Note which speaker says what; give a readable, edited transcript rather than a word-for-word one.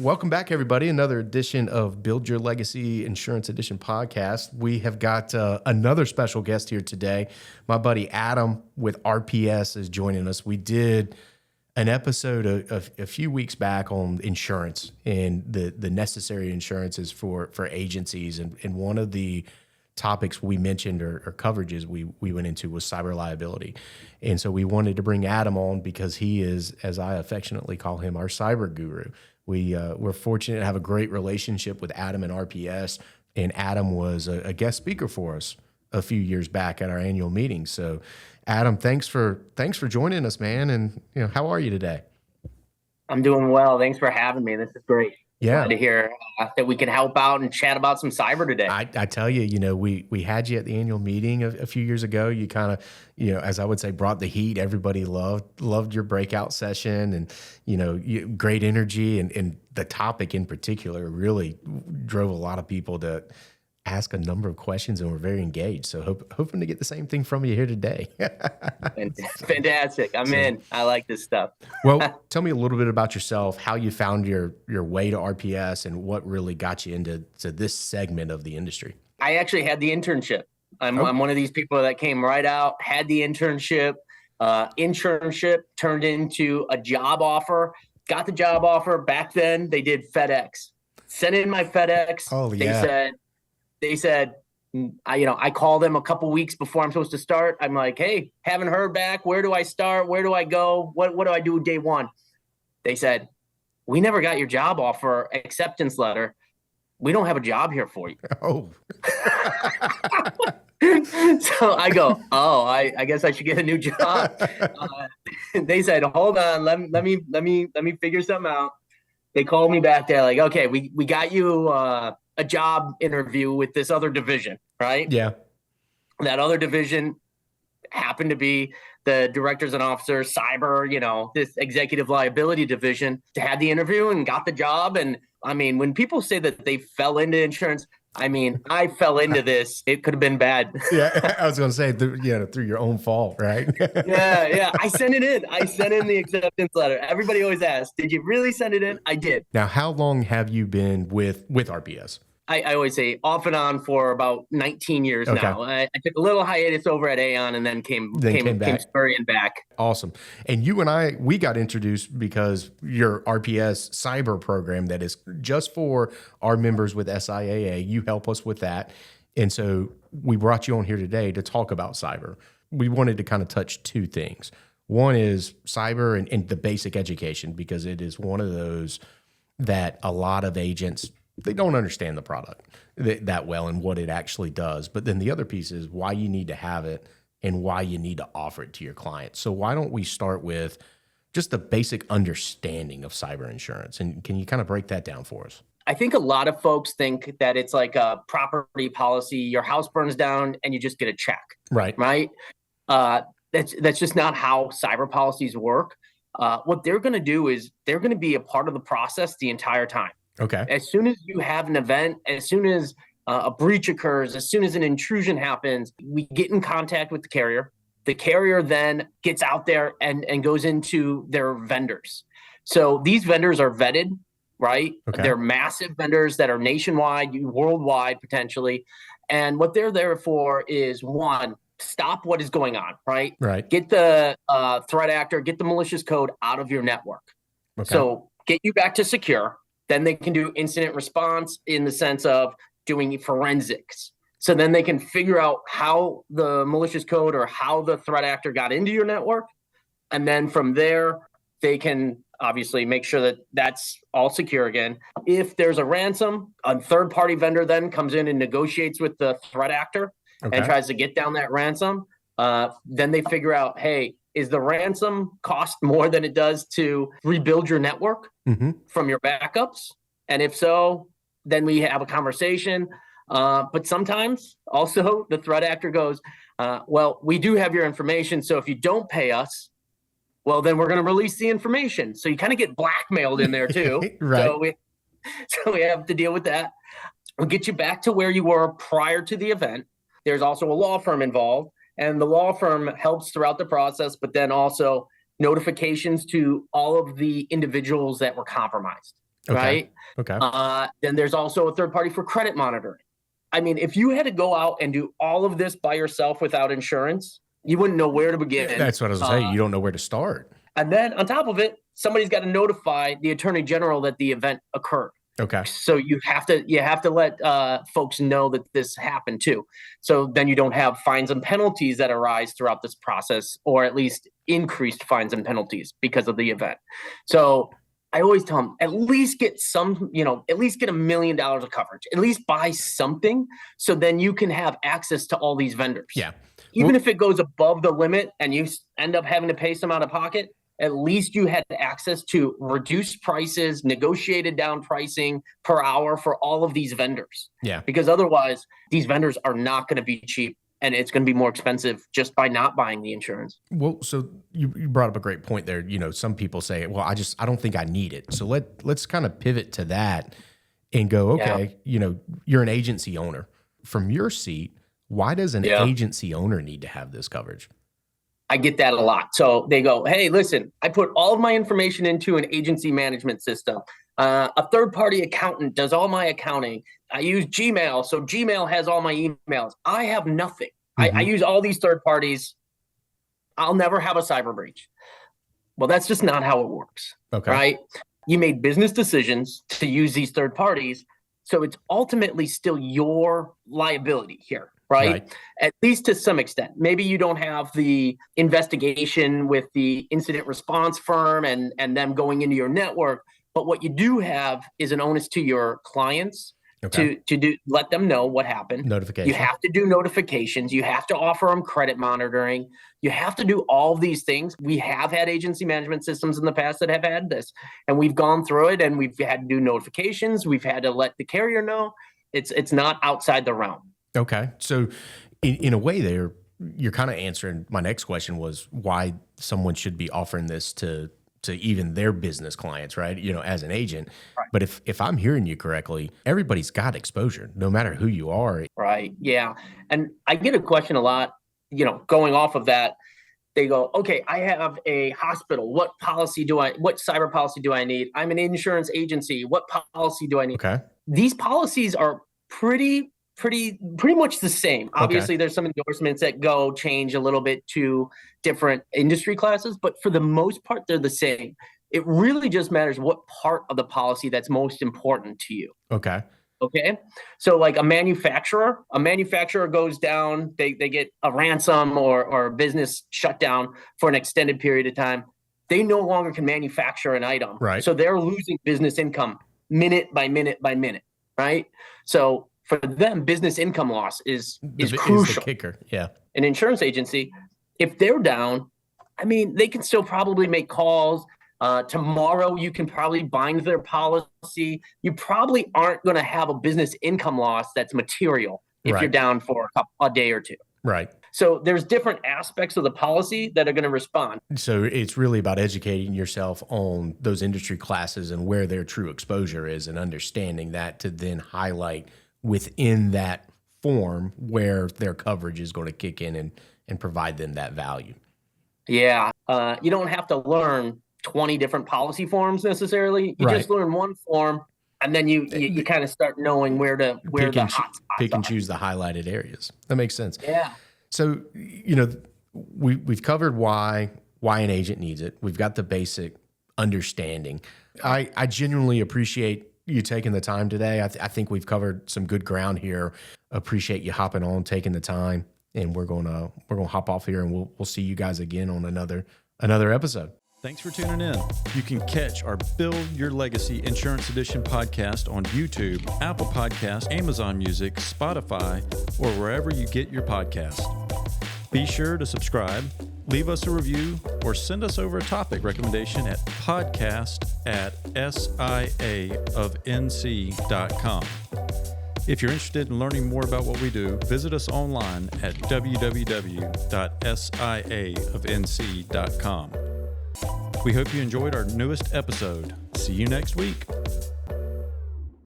Speaker 1: Welcome back, everybody. Another edition of Build Your Legacy Insurance Edition podcast. We have got another special guest here today. My buddy Adam with RPS is joining us. We did an episode a few weeks back on insurance and the necessary insurances for agencies. And one of the topics we mentioned or coverages we went into was cyber liability. And so we wanted to bring Adam on because he is, as I affectionately call him, our cyber guru. We're fortunate to have a great relationship with Adam and RPS, and Adam was a guest speaker for us a few years back at our annual meeting. So, Adam, thanks for joining us, man. And how are you today?
Speaker 2: I'm doing well. Thanks for having me. This is great.
Speaker 1: Yeah,
Speaker 2: glad to hear that we can help out and chat about some cyber today.
Speaker 1: I tell you, we had you at the annual meeting a few years ago. You kind of, as I would say, brought the heat. Everybody loved your breakout session, and great energy, and the topic in particular really drove a lot of people to ask a number of questions, and we're very engaged. So hoping to get the same thing from you here today.
Speaker 2: Fantastic. I'm in. I like this stuff.
Speaker 1: Well, tell me a little bit about yourself, how you found your way to RPS, and what really got you into this segment of the industry.
Speaker 2: I actually had the internship. I'm one of these people that came right out, had the internship. Internship turned into a job offer. Got the job offer. Back then, they did FedEx. Sent in my FedEx.
Speaker 1: Oh, yeah.
Speaker 2: They said, I call them a couple weeks before I'm supposed to start. I'm like, hey, haven't heard back. Where do I start? Where do I go? What do I do day one? They said, we never got your job offer acceptance letter. We don't have a job here for you.
Speaker 1: Oh.
Speaker 2: So I go, I guess I should get a new job. They said, hold on, let me figure something out. They called me back. They're like, okay, we got you a job interview with this other division, right?
Speaker 1: Yeah.
Speaker 2: That other division happened to be the directors and officers, cyber, this executive liability division, to have the interview and got the job. And I mean, when people say that they fell into insurance, I mean, I fell into this. It could have been bad.
Speaker 1: Yeah, I was going to say, through your own fault, right?
Speaker 2: Yeah. I sent it in. I sent in the acceptance letter. Everybody always asks, did you really send it in? I did.
Speaker 1: Now, how long have you been with RPS?
Speaker 2: I always say off and on for about 19 years now. I took a little hiatus over at Aon and then came scurrying back.
Speaker 1: Awesome. And you and we got introduced because your RPS cyber program that is just for our members with SIAA, you help us with that. And so we brought you on here today to talk about cyber. We wanted to kind of touch two things. One is cyber and the basic education, because it is one of those that a lot of agents, they don't understand the product that well and what it actually does. But then the other piece is why you need to have it and why you need to offer it to your clients. So why don't we start with just the basic understanding of cyber insurance? And can you kind of break that down for us?
Speaker 2: I think a lot of folks think that it's like a property policy. Your house burns down and you just get a check.
Speaker 1: Right.
Speaker 2: That's just not how cyber policies work. What they're going to do is they're going to be a part of the process the entire time.
Speaker 1: Okay.
Speaker 2: As soon as you have an event, as soon as a breach occurs, as soon as an intrusion happens, we get in contact with the carrier. The carrier then gets out there and goes into their vendors. So these vendors are vetted, right?
Speaker 1: Okay.
Speaker 2: They're massive vendors that are nationwide, worldwide potentially. And what they're there for is, one, stop what is going on, right?
Speaker 1: Right.
Speaker 2: Get the threat actor, get the malicious code out of your network.
Speaker 1: Okay.
Speaker 2: So get you back to secure. Then they can do incident response in the sense of doing forensics. So then they can figure out how the malicious code or how the threat actor got into your network. And then from there, they can obviously make sure that that's all secure again. If there's a ransom, a third-party vendor then comes in and negotiates with the threat actor and tries to get down that ransom. Then they figure out, hey, is the ransom cost more than it does to rebuild your network from your backups? And if so, then we have a conversation. But sometimes also the threat actor goes, well, we do have your information. So if you don't pay us, well, then we're going to release the information. So you kind of get blackmailed in there too.
Speaker 1: Right.
Speaker 2: So we have to deal with that. We'll get you back to where you were prior to the event. There's also a law firm involved. And the law firm helps throughout the process, but then also notifications to all of the individuals that were compromised. right?
Speaker 1: Okay.
Speaker 2: Then there's also a third party for credit monitoring. I mean, if you had to go out and do all of this by yourself without insurance, you wouldn't know where to begin.
Speaker 1: That's what I was saying. You don't know where to start.
Speaker 2: And then on top of it, somebody's got to notify the attorney general that the event occurred.
Speaker 1: Okay.
Speaker 2: So you have to let folks know that this happened too. So then you don't have fines and penalties that arise throughout this process, or at least increased fines and penalties because of the event. So I always tell them, at least get some, at least get $1 million of coverage, at least buy something. So then you can have access to all these vendors.
Speaker 1: Yeah.
Speaker 2: Even if it goes above the limit and you end up having to pay some out of pocket, at least you had access to reduced prices, negotiated down pricing per hour for all of these vendors.
Speaker 1: Yeah.
Speaker 2: Because otherwise, these vendors are not going to be cheap, and it's going to be more expensive just by not buying the insurance.
Speaker 1: Well, so you brought up a great point there. Some people say, well, I don't think I need it. So let's kind of pivot to that and go, okay, you're an agency owner. From your seat, why does an agency owner need to have this coverage?
Speaker 2: I get that a lot. So they go, hey, listen, I put all of my information into an agency management system. A third-party accountant does all my accounting. I use Gmail, so Gmail has all my emails. I have nothing. Mm-hmm. I use all these third parties. I'll never have a cyber breach. Well, that's just not how it works, right? You made business decisions to use these third parties, so it's ultimately still your liability here. Right? At least to some extent. Maybe you don't have the investigation with the incident response firm and them going into your network, but what you do have is an onus to your clients to let them know what happened.
Speaker 1: Notification.
Speaker 2: You have to do notifications. You have to offer them credit monitoring. You have to do all of these things. We have had agency management systems in the past that have had this, and we've gone through it, and we've had to do notifications. We've had to let the carrier know. It's not outside the realm.
Speaker 1: Okay. So in a way there, you're kind of answering my next question was why someone should be offering this to even their business clients, right? As an agent. Right. But if I'm hearing you correctly, everybody's got exposure, no matter who you are.
Speaker 2: Right. Yeah. And I get a question a lot, going off of that. They go, okay, I have a hospital. What cyber policy do I need? I'm an insurance agency. What policy do I need?
Speaker 1: Okay.
Speaker 2: These policies are pretty much the same. Obviously, there's some endorsements that change a little bit to different industry classes, but for the most part, they're the same. It really just matters what part of the policy that's most important to you.
Speaker 1: Okay.
Speaker 2: So like a manufacturer goes down, they get a ransom or a business shutdown for an extended period of time. They no longer can manufacture an item.
Speaker 1: Right.
Speaker 2: So they're losing business income minute by minute by minute. Right. So for them, business income loss is crucial.
Speaker 1: Is the kicker. Yeah.
Speaker 2: An insurance agency, if they're down, they can still probably make calls. Tomorrow, you can probably bind their policy. You probably aren't going to have a business income loss that's material if you're down for a day or two.
Speaker 1: Right.
Speaker 2: So there's different aspects of the policy that are going to respond.
Speaker 1: So it's really about educating yourself on those industry classes and where their true exposure is and understanding that to then highlight within that form where their coverage is going to kick in and provide them that value.
Speaker 2: Yeah. You don't have to learn 20 different policy forms necessarily. You just learn one form, and then you kind of start knowing where the hot spots
Speaker 1: pick and choose the highlighted areas. That makes sense.
Speaker 2: Yeah.
Speaker 1: So, we've covered why an agent needs it. We've got the basic understanding. I genuinely appreciate you taking the time today. I think we've covered some good ground here. Appreciate you hopping on, taking the time, and we're gonna hop off here, and we'll see you guys again on another episode.
Speaker 3: Thanks for tuning in. You can catch our Build Your Legacy Insurance Edition podcast on YouTube, Apple Podcasts, Amazon Music, Spotify, or wherever you get your podcast. Be sure to subscribe, leave us a review, or send us over a topic recommendation at podcast@siaofnc.com. If you're interested in learning more about what we do, visit us online at www.siaofnc.com. We hope you enjoyed our newest episode. See you next week.